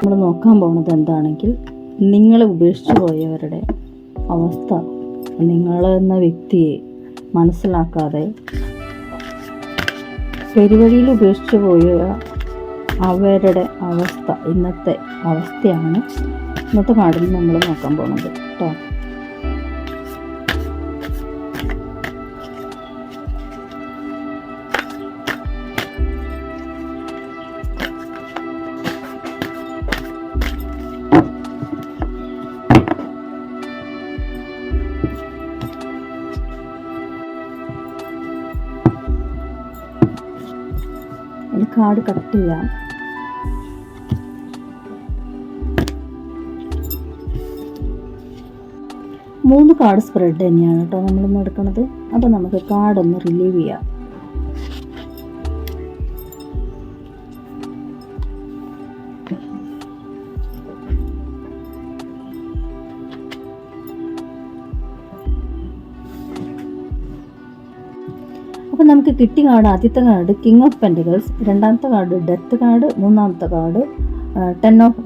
നമ്മൾ നോക്കാൻ പോകുന്നത് എന്താണെങ്കിൽ, നിങ്ങളെ ഉപേക്ഷിച്ചു പോയവരുടെ അവസ്ഥ, നിങ്ങളെന്ന വ്യക്തിയെ മനസ്സിലാക്കാതെ പെരുവഴിയിൽ ഉപേക്ഷിച്ചു പോയ അവരുടെ അവസ്ഥ, ഇന്നത്തെ അവസ്ഥയാണ് ഇന്നത്തെ കാർഡിൽ നമ്മൾ നോക്കാൻ പോകുന്നത് കേട്ടോ. കാർഡ് കട്ട് ചെയ്യാം. മൂന്ന് കാർഡ് സ്പ്രെഡ് തന്നെയാണ് കേട്ടോ നമ്മളിന്ന് എടുക്കുന്നത്. അപ്പോൾ നമുക്ക് കാർഡ് ഒന്ന് റിലീവ് ചെയ്യാം. അപ്പോൾ നമുക്ക് കിട്ടിയ കാർഡ്, ആദ്യത്തെ കാർഡ് കിങ് ഓഫ് പെൻറ്റക്കിൾസ്, രണ്ടാമത്തെ കാർഡ് ഡെത്ത് കാർഡ്, മൂന്നാമത്തെ കാർഡ് 10 ഓഫ്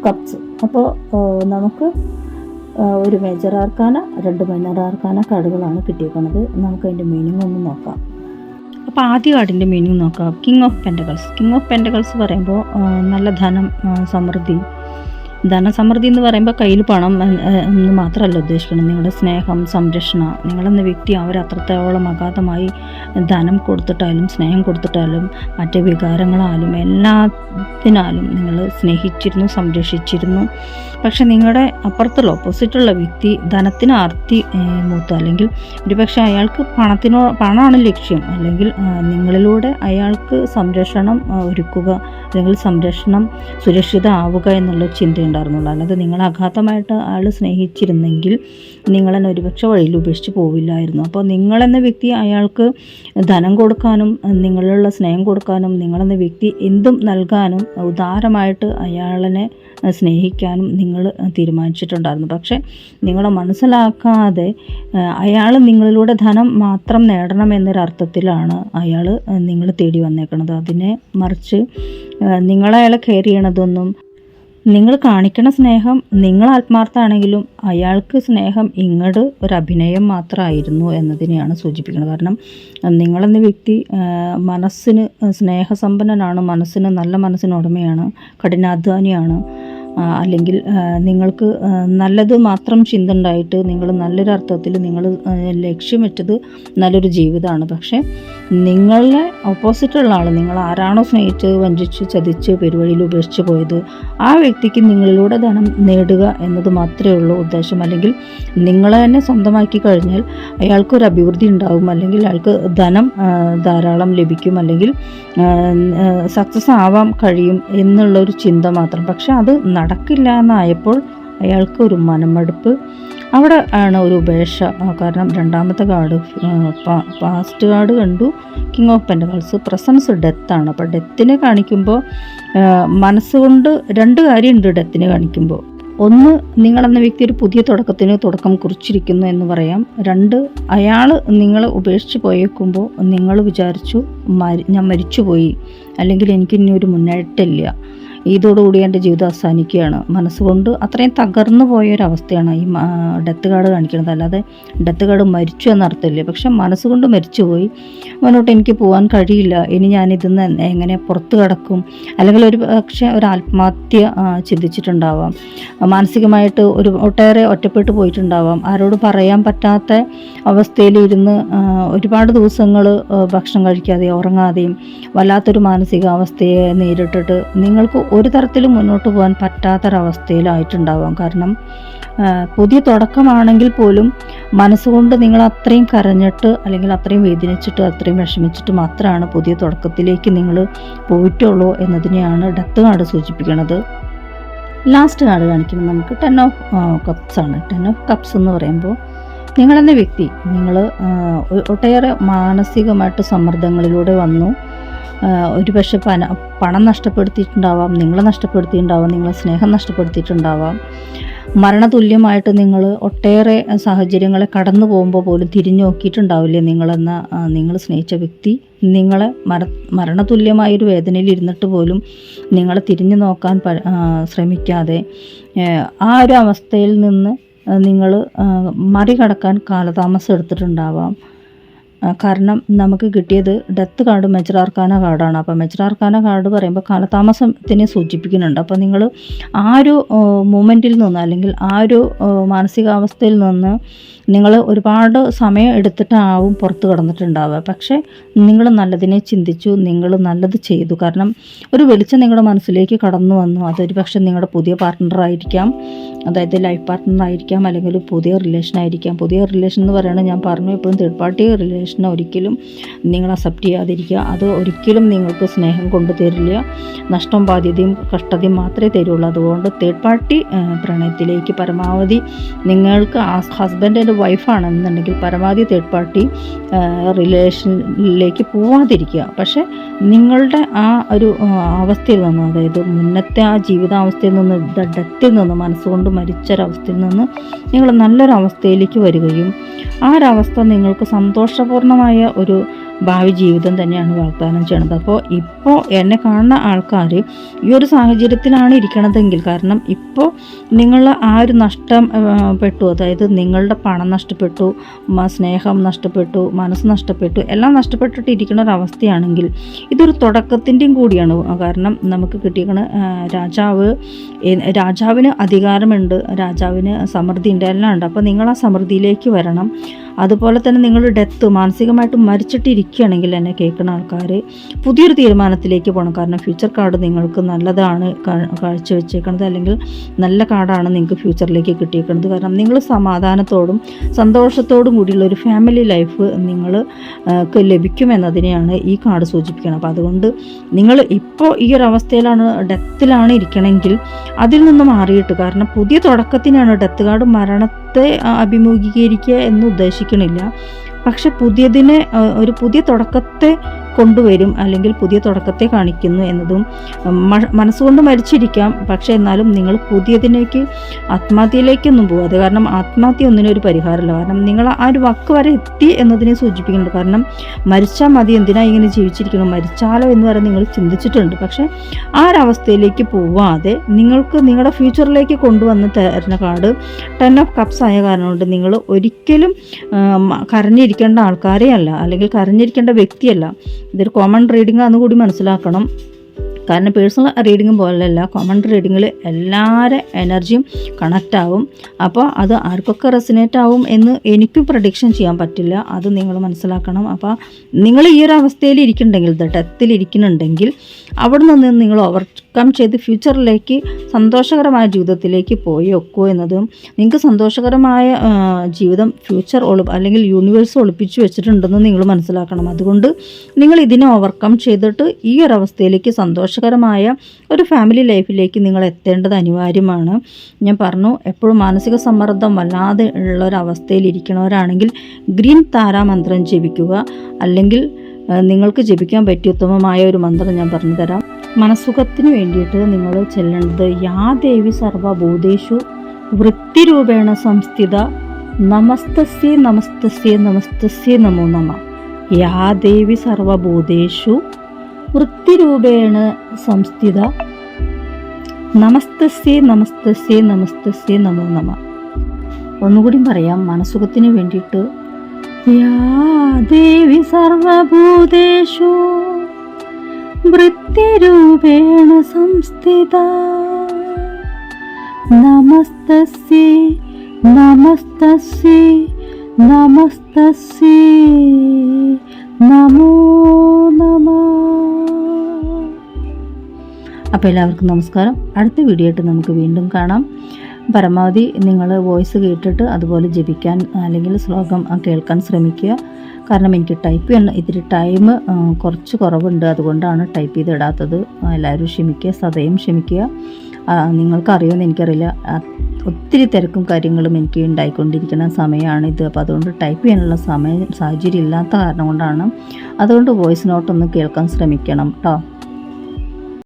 കപ്സ്. അപ്പോൾ നമുക്ക് ഒരു മേജർ ആർക്കാന, 2 മൈനർ ആർക്കാന കാർഡുകളാണ് കിട്ടിയിരിക്കുന്നത്. നമുക്ക് അതിൻ്റെ മീനിങ് ഒന്ന് നോക്കാം. അപ്പോൾ ആദ്യ കാർഡിൻ്റെ മീനിങ് നോക്കാം. King of pentacles. King of pentacles പറയുമ്പോൾ നല്ല ധനം, സമൃദ്ധി. ധനസമൃദ്ധി എന്ന് പറയുമ്പോൾ കയ്യിൽ പണം എന്ന് മാത്രമല്ല ഉദ്ദേശിക്കുന്നത്. നിങ്ങളുടെ സ്നേഹം, സംരക്ഷണം, നിങ്ങളെന്ന വ്യക്തി അവരത്രത്തോളം അഗാധമായി ധനം കൊടുത്തിട്ടാലും സ്നേഹം കൊടുത്തിട്ടാലും മറ്റ് വികാരങ്ങളാലും എല്ലാത്തിനാലും നിങ്ങൾ സ്നേഹിച്ചിരുന്നു, സംരക്ഷിച്ചിരുന്നു. പക്ഷെ നിങ്ങളുടെ അപ്പുറത്തുള്ള ഓപ്പോസിറ്റുള്ള വ്യക്തി ധനത്തിന് ആർത്തി മൂത്ത, അല്ലെങ്കിൽ ഒരുപക്ഷെ അയാൾക്ക് പണമാണ് ലക്ഷ്യം, അല്ലെങ്കിൽ നിങ്ങളിലൂടെ അയാൾക്ക് സംരക്ഷണം ഒരുക്കുക, അല്ലെങ്കിൽ സംരക്ഷണം സുരക്ഷിത ആവുക എന്നുള്ള ചിന്തയുണ്ടായിരുന്നുള്ളൂ. അല്ലാതെ നിങ്ങൾ അഗാധമായിട്ട് അയാൾ സ്നേഹിച്ചിരുന്നെങ്കിൽ നിങ്ങളെന്നെ ഒരുപക്ഷെ വഴിയിൽ ഉപേക്ഷിച്ച് പോവില്ലായിരുന്നു. അപ്പോൾ നിങ്ങളെന്ന വ്യക്തി അയാൾക്ക് ധനം കൊടുക്കാനും നിങ്ങളുള്ള സ്നേഹം കൊടുക്കാനും നിങ്ങളെന്ന വ്യക്തി എന്തും നൽകാനും ഉദാരമായിട്ട് അയാളെ സ്നേഹിക്കാനും നിങ്ങൾ തീരുമാനിച്ചിട്ടുണ്ടായിരുന്നു. പക്ഷേ നിങ്ങളെ മനസ്സിലാക്കാതെ അയാൾ നിങ്ങളിലൂടെ ധനം മാത്രം നേടണം എന്നൊരർത്ഥത്തിലാണ് അയാൾ നിങ്ങൾ തേടി വന്നേക്കുന്നത്. അതിനെ മറിച്ച് നിങ്ങളയാളെ കെയർ ചെയ്യണതൊന്നും, നിങ്ങൾ കാണിക്കണ സ്നേഹം നിങ്ങൾ ആത്മാർത്ഥമാണെങ്കിലും അയാൾക്ക് സ്നേഹം ഇങ്ങോട്ട് ഒരു അഭിനയം മാത്രമായിരുന്നു എന്നതിനെയാണ് സൂചിപ്പിക്കുന്നത്. കാരണം നിങ്ങളെന്ന വ്യക്തി മനസ്സിന് സ്നേഹസമ്പന്നനാണ്, മനസ്സിന് നല്ല മനസ്സിന് ഉടമയാണ്, കഠിനാധ്വാനിയാണ്, അല്ലെങ്കിൽ നിങ്ങൾക്ക് നല്ലത് മാത്രം ചിന്ത ഉണ്ടായിട്ട് നിങ്ങൾ നല്ലൊരു അർത്ഥത്തിൽ നിങ്ങൾ ലക്ഷ്യം വെച്ചത് നല്ലൊരു ജീവിതമാണ്. പക്ഷേ നിങ്ങളെ ഓപ്പോസിറ്റുള്ള ആൾ, നിങ്ങൾ ആരാണോ സ്നേഹിച്ച് വഞ്ചിച്ച് ചതിച്ച് പെരുവഴിയിൽ ഉപേക്ഷിച്ച് പോയത്, ആ വ്യക്തിക്ക് നിങ്ങളിലൂടെ ധനം നേടുക എന്നത് മാത്രമേ ഉള്ളൂ ഉദ്ദേശം. അല്ലെങ്കിൽ നിങ്ങളെ തന്നെ സ്വന്തമാക്കി കഴിഞ്ഞാൽ അയാൾക്കൊരു അഭിവൃദ്ധി ഉണ്ടാവും, അല്ലെങ്കിൽ അയാൾക്ക് ധനം ധാരാളം ലഭിക്കും, അല്ലെങ്കിൽ സക്സസ് ആവാൻ കഴിയും എന്നുള്ളൊരു ചിന്ത മാത്രം. പക്ഷെ അത് നടക്കില്ല എന്നായപ്പോൾ അയാൾക്ക് ഒരു മനമടുപ്പ്, അവിടെ ആണ് ഒരു ഉപേക്ഷ. കാരണം രണ്ടാമത്തെ കാർഡ് പാസ്റ്റ് കാർഡ് കണ്ടു, കിങ് ഓഫ് പെൻറ്റക്കിൾസ്, പ്രസൻസ് ഡെത്താണ്. അപ്പോൾ ഡെത്തിനെ കാണിക്കുമ്പോൾ മനസ്സുകൊണ്ട് 2 കാര്യമുണ്ട്. ഡെത്തിനെ കാണിക്കുമ്പോൾ ഒന്ന്, നിങ്ങളെന്ന വ്യക്തി ഒരു പുതിയ തുടക്കം കുറിച്ചിരിക്കുന്നു എന്ന് പറയാം. 2, അയാൾ നിങ്ങളെ ഉപേക്ഷിച്ച് പോയേക്കുമ്പോൾ നിങ്ങൾ വിചാരിച്ചു ഞാൻ മരിച്ചുപോയി, അല്ലെങ്കിൽ എനിക്ക് ഇനി ഒരു മുന്നേറ്റമില്ല, ഇതോടുകൂടി എൻ്റെ ജീവിതം അവസാനിക്കുകയാണ്. മനസ്സുകൊണ്ട് അത്രയും തകർന്നു പോയൊരവസ്ഥയാണ് ഈ ഡെത്ത് കാർഡ് കാണിക്കുന്നത്. അല്ലാതെ ഡെത്ത് കാർഡ് മരിച്ചു എന്നർത്ഥമില്ല, പക്ഷെ മനസ്സുകൊണ്ട് മരിച്ചുപോയി, മുന്നോട്ട് എനിക്ക് പോകാൻ കഴിയില്ല, ഇനി ഞാനിതിന്ന് എങ്ങനെ പുറത്ത് കിടക്കും, അല്ലെങ്കിൽ ഒരു പക്ഷേ ഒരു ആത്മഹത്യ ചിന്തിച്ചിട്ടുണ്ടാവാം, മാനസികമായിട്ട് ഒട്ടേറെ ഒറ്റപ്പെട്ടു പോയിട്ടുണ്ടാവാം, ആരോട് പറയാൻ പറ്റാത്ത അവസ്ഥയിലിരുന്ന് ഒരുപാട് ദിവസങ്ങൾ ഭക്ഷണം കഴിക്കാതെയും ഉറങ്ങാതെയും വല്ലാത്തൊരു മാനസികാവസ്ഥയെ നേരിട്ടിട്ട് നിങ്ങൾക്ക് ഒരു തരത്തിലും മുന്നോട്ട് പോകാൻ പറ്റാത്തൊരവസ്ഥയിലായിട്ടുണ്ടാവാം. കാരണം പുതിയ തുടക്കമാണെങ്കിൽ പോലും മനസ്സുകൊണ്ട് നിങ്ങൾ അത്രയും കരഞ്ഞിട്ട്, അല്ലെങ്കിൽ അത്രയും വേദനിച്ചിട്ട്, അത്രയും വിഷമിച്ചിട്ട് മാത്രമാണ് പുതിയ തുടക്കത്തിലേക്ക് നിങ്ങൾ പോയിട്ടുള്ളൂ എന്നതിനെയാണ് ഡെത്ത് കാർഡ് സൂചിപ്പിക്കുന്നത്. ലാസ്റ്റ് കാർഡ് കാണിക്കുന്നത് നമുക്ക് 10 ഓഫ് കപ്സ് ആണ്. 10 ഓഫ് കപ്സ് എന്ന് പറയുമ്പോൾ നിങ്ങളെന്ന വ്യക്തി നിങ്ങൾ ഒട്ടേറെ മാനസികമായിട്ട് സമ്മർദ്ദങ്ങളിലൂടെ വന്നു. ഒരു പക്ഷേ പണം നഷ്ടപ്പെടുത്തിയിട്ടുണ്ടാവാം, നിങ്ങളെ നഷ്ടപ്പെടുത്തിയിട്ടുണ്ടാവാം, നിങ്ങളെ സ്നേഹം നഷ്ടപ്പെടുത്തിയിട്ടുണ്ടാവാം, മരണതുല്യമായിട്ട് നിങ്ങൾ ഒട്ടേറെ സാഹചര്യങ്ങളെ കടന്നു പോകുമ്പോൾ പോലും തിരിഞ്ഞു നോക്കിയിട്ടുണ്ടാവില്ലേ നിങ്ങൾ സ്നേഹിച്ച വ്യക്തി നിങ്ങളെ മരണതുല്യമായൊരു വേദനയിൽ ഇരുന്നിട്ട് പോലും നിങ്ങളെ തിരിഞ്ഞു നോക്കാൻ ശ്രമിക്കാതെ ആ ഒരു അവസ്ഥയിൽ നിന്ന് നിങ്ങൾ മറികടക്കാൻ കാലതാമസം എടുത്തിട്ടുണ്ടാവാം. കാരണം നമുക്ക് കിട്ടിയത് ഡെത്ത് കാർഡ് മെജറാർക്കാന കാർഡാണ്. അപ്പോൾ മെജറാർക്കാന കാർഡ് പറയുമ്പോൾ കാലതാമസത്തിനെ സൂചിപ്പിക്കുന്നുണ്ട്. അപ്പോൾ നിങ്ങൾ ആ ഒരു മൂമെൻറ്റിൽ നിന്ന് അല്ലെങ്കിൽ ആ ഒരു മാനസികാവസ്ഥയിൽ നിന്ന് നിങ്ങൾ ഒരുപാട് സമയം എടുത്തിട്ടാവും പുറത്ത് കടന്നിട്ടുണ്ടാവുക. പക്ഷേ നിങ്ങൾ നല്ലതിനെ ചിന്തിച്ചു, നിങ്ങൾ നല്ലത് ചെയ്തു. കാരണം ഒരു വെളിച്ചം നിങ്ങളുടെ മനസ്സിലേക്ക് കടന്നു വന്നു. അതൊരു പക്ഷേ നിങ്ങളുടെ പുതിയ പാർട്ട്ണറായിരിക്കാം, അതായത് ലൈഫ് പാർട്ട്ണറായിരിക്കാം, അല്ലെങ്കിൽ പുതിയ റിലേഷൻ ആയിരിക്കാം. പുതിയ റിലേഷൻ എന്ന് പറയുന്നത് ഞാൻ പറഞ്ഞു എപ്പോഴും തേർഡ് പാർട്ടി റിലേഷനെ ഒരിക്കലും നിങ്ങൾ അക്സെപ്റ്റ് ചെയ്യാതിരിക്കുക. അത് ഒരിക്കലും നിങ്ങൾക്ക് സ്നേഹം കൊണ്ടു തരില്ല. നഷ്ടം, ബാധ്യതയും കഷ്ടതയും മാത്രമേ തരുള്ളൂ. അതുകൊണ്ട് തേർഡ് പാർട്ടി പ്രണയത്തിലേക്ക് പരമാവധി നിങ്ങൾക്ക് ഹസ്ബൻഡ് വൈഫാണെന്നുണ്ടെങ്കിൽ പരമാവധി തേർഡ് പാർട്ടി റിലേഷനിലേക്ക് പോവാതിരിക്കുക. പക്ഷേ നിങ്ങളുടെ ആ ഒരു അവസ്ഥയിൽ നിന്ന്, അതായത് മുന്നത്തെ ആ ജീവിതാവസ്ഥയിൽ നിന്ന്, ഡെത്തിൽ നിന്ന്, മനസ്സുകൊണ്ട് മരിച്ചൊരവസ്ഥയിൽ നിന്ന് നിങ്ങൾ നല്ലൊരവസ്ഥയിലേക്ക് വരികയും ആ ഒരവസ്ഥ നിങ്ങൾക്ക് സന്തോഷപൂർണമായ ഒരു ഭാവി ജീവിതം തന്നെയാണ് വാഗ്ദാനം ചെയ്യണത്. അപ്പോൾ ഇപ്പോൾ എന്നെ കാണുന്ന ആൾക്കാർ ഈ ഒരു സാഹചര്യത്തിലാണ് ഇരിക്കണതെങ്കിൽ, കാരണം ഇപ്പോൾ നിങ്ങൾ ആ ഒരു നഷ്ടം പെട്ടു, അതായത് നിങ്ങളുടെ പണം നഷ്ടപ്പെട്ടു, സ്നേഹം നഷ്ടപ്പെട്ടു, മനസ്സ് നഷ്ടപ്പെട്ടു, എല്ലാം നഷ്ടപ്പെട്ടിട്ട് ഇരിക്കുന്ന ഒരവസ്ഥയാണെങ്കിൽ ഇതൊരു തുടക്കത്തിൻ്റെയും കൂടിയാണ്. കാരണം നമുക്ക് കിട്ടിയിരിക്കണ രാജാവിന് അധികാരമുണ്ട്, രാജാവിന് സമൃദ്ധി ഉണ്ട്, എല്ലാം ഉണ്ട്. അപ്പോൾ നിങ്ങൾ ആ സമൃദ്ധിയിലേക്ക് വരണം. അതുപോലെ തന്നെ നിങ്ങൾ ഡെത്ത് മാനസികമായിട്ട് മരിച്ചിട്ടിരിക്കുകയാണെങ്കിൽ എന്നെ കേൾക്കുന്ന ആൾക്കാർ പുതിയൊരു തീരുമാനത്തിലേക്ക് പോകണം. കാരണം ഫ്യൂച്ചർ കാർഡ് നിങ്ങൾക്ക് നല്ലതാണ് കാഴ്ചവെച്ചേക്കണത്, അല്ലെങ്കിൽ നല്ല കാർഡാണ് നിങ്ങൾക്ക് ഫ്യൂച്ചറിലേക്ക് കിട്ടിയേക്കുന്നത്. കാരണം നിങ്ങൾ സമാധാനത്തോടും സന്തോഷത്തോടും കൂടിയുള്ള ഒരു ഫാമിലി ലൈഫ് നിങ്ങൾക്ക് ലഭിക്കുമെന്നതിനെയാണ് ഈ കാർഡ് സൂചിപ്പിക്കുന്നത്. അപ്പോൾ അതുകൊണ്ട് നിങ്ങൾ ഇപ്പോൾ ഈ ഒരു അവസ്ഥയിലാണ്, ഡെത്തിലാണ് ഇരിക്കണമെങ്കിൽ അതിൽ നിന്ന് മാറിയിട്ട്, കാരണം പുതിയ തുടക്കത്തിനാണ് ഡെത്ത് കാർഡ് മരണത്തെ അഭിമുഖീകരിക്കുക എന്ന് ഉദ്ദേശിക്കണില്ല. പക്ഷെ പുതിയതിനെ ഒരു പുതിയ തുടക്കത്തെ കൊണ്ടുവരും, അല്ലെങ്കിൽ പുതിയ തുടക്കത്തെ കാണിക്കുന്നു എന്നതും മനസ്സുകൊണ്ട് മരിച്ചിരിക്കാം. പക്ഷേ എന്നാലും നിങ്ങൾ പുതിയതിലേക്ക് ആത്മഹത്യയിലേക്കൊന്നും പോകാതെ, കാരണം ആത്മഹത്യ ഒന്നിനും ഒരു പരിഹാരമല്ല. കാരണം നിങ്ങൾ ആ ഒരു വക്ക് വരെ എത്തി എന്നതിനെ സൂചിപ്പിക്കുന്നുണ്ട്. കാരണം മരിച്ചാൽ മതി, എന്തിനാ ഇങ്ങനെ ജീവിച്ചിരിക്കണം, മരിച്ചാലോ എന്ന് വരെ നിങ്ങൾ ചിന്തിച്ചിട്ടുണ്ട്. പക്ഷേ ആ ഒരവസ്ഥയിലേക്ക് പോവാതെ നിങ്ങൾക്ക് നിങ്ങളുടെ ഫ്യൂച്ചറിലേക്ക് കൊണ്ടുവന്ന് തരുന്ന കാർഡ് 10 ഓഫ് കപ്സ് ആയ കാരണം കൊണ്ട് നിങ്ങൾ ഒരിക്കലും കരഞ്ഞിരിക്കേണ്ട ആൾക്കാരെ അല്ല, അല്ലെങ്കിൽ കരഞ്ഞിരിക്കേണ്ട വ്യക്തിയല്ല. ഇതൊരു കോമൺ റീഡിംഗ് ആണെന്ന് കൂടി മനസ്സിലാക്കണം. കാരണം പേഴ്സണൽ റീഡിങ്ങും പോലെയല്ല, കോമൺ റീഡിങ്ങിൽ എല്ലാവരുടെ എനർജിയും കണക്റ്റ് ആവും. അപ്പോൾ അത് ആർക്കൊക്കെ റെസിനേറ്റ് ആവും എന്ന് എനിക്കും പ്രഡിക്ഷൻ ചെയ്യാൻ പറ്റില്ല, അത് നിങ്ങൾ മനസ്സിലാക്കണം. അപ്പോൾ നിങ്ങൾ ഈ ഒരു അവസ്ഥയിൽ ഇരിക്കുന്നുണ്ടെങ്കിൽ, ഡെത്തിൽ ഇരിക്കുന്നുണ്ടെങ്കിൽ, അവിടെ നിന്ന് നിങ്ങൾ ഓവർകം ചെയ്ത് ഫ്യൂച്ചറിലേക്ക് സന്തോഷകരമായ ജീവിതത്തിലേക്ക് പോയി വെക്കുക എന്നതും, നിങ്ങൾക്ക് സന്തോഷകരമായ ജീവിതം ഫ്യൂച്ചർ അല്ലെങ്കിൽ യൂണിവേഴ്സ് ഒളിപ്പിച്ചു വെച്ചിട്ടുണ്ടെന്ന് നിങ്ങൾ മനസ്സിലാക്കണം. അതുകൊണ്ട് നിങ്ങൾ ഇതിനെ ഓവർകം ചെയ്തിട്ട് ഈ ഒരു അവസ്ഥയിലേക്ക് സന്തോഷകരമായ ഒരു ഫാമിലി ലൈഫിലേക്ക് നിങ്ങൾ എത്തേണ്ടത് അനിവാര്യമാണ്. ഞാൻ പറഞ്ഞു, എപ്പോഴും മാനസിക സമ്മർദ്ദം വല്ലാതെ ഉള്ളൊരവസ്ഥയിൽ ഇരിക്കുന്നവരാണെങ്കിൽ ഗ്രീൻ താരാമന്ത്രം ജപിക്കുക, അല്ലെങ്കിൽ നിങ്ങൾക്ക് ജപിക്കാൻ പറ്റിയ ഉത്തമമായ ഒരു മന്ത്രം ഞാൻ പറഞ്ഞു തരാം. മനസ്സുഖത്തിന് വേണ്ടിയിട്ട് നിങ്ങൾ ചെല്ലേണ്ടത് യാ ദേവി സർവഭൂതേഷു വൃത്തിരൂപേണ സംസ്ഥിത നമസ്തസ്യേ നമസ്തസ്യേ നമസ്തസ്യേ നമോ നമഃ. യാ ദേവി സർവഭൂതേഷു വൃത്തിരൂപേണ സംസ്ഥിത നമസ്തസ്യേ നമസ്തസ്യേ നമസ്തസ്യേ നമോ നമഃ. ഒന്നുകൂടി പറയാം, മനസ്സുഖത്തിന് വേണ്ടിയിട്ട് യാ ദേവി സർവഭൂതേഷു വൃത്തിരൂപേണ സംസ്ഥിത നമസ്തസ്യേ നമസ്തസ്യേ നമസ്തസ്യേ നമോ നമഃ. അപ്പോൾ എല്ലാവർക്കും നമസ്കാരം. അടുത്ത വീഡിയോ ആയിട്ട് നമുക്ക് വീണ്ടും കാണാം. പരമാവധി നിങ്ങൾ വോയിസ് കേട്ടിട്ട് അതുപോലെ ജപിക്കാൻ അല്ലെങ്കിൽ ശ്ലോകം കേൾക്കാൻ ശ്രമിക്കുക. കാരണം എനിക്ക് ടൈപ്പ് ചെയ്യാൻ ഇത്തിരി ടൈം കുറച്ച് കുറവുണ്ട്, അതുകൊണ്ടാണ് ടൈപ്പ് ചെയ്തിടാത്തത്. എല്ലാവരും ക്ഷമിക്കുക, സദയം ക്ഷമിക്കുക. നിങ്ങൾക്കറിയുമെന്ന് എനിക്കറിയില്ല, ഒത്തിരി തിരക്കും കാര്യങ്ങളും എനിക്ക് ഉണ്ടായിക്കൊണ്ടിരിക്കുന്ന സമയമാണിത്. അപ്പോൾ അതുകൊണ്ട് ടൈപ്പ് ചെയ്യാനുള്ള സാഹചര്യം ഇല്ലാത്ത കാരണം കൊണ്ടാണ്. അതുകൊണ്ട് വോയിസ് നോട്ടൊന്ന് കേൾക്കാൻ ശ്രമിക്കണം കേട്ടോ.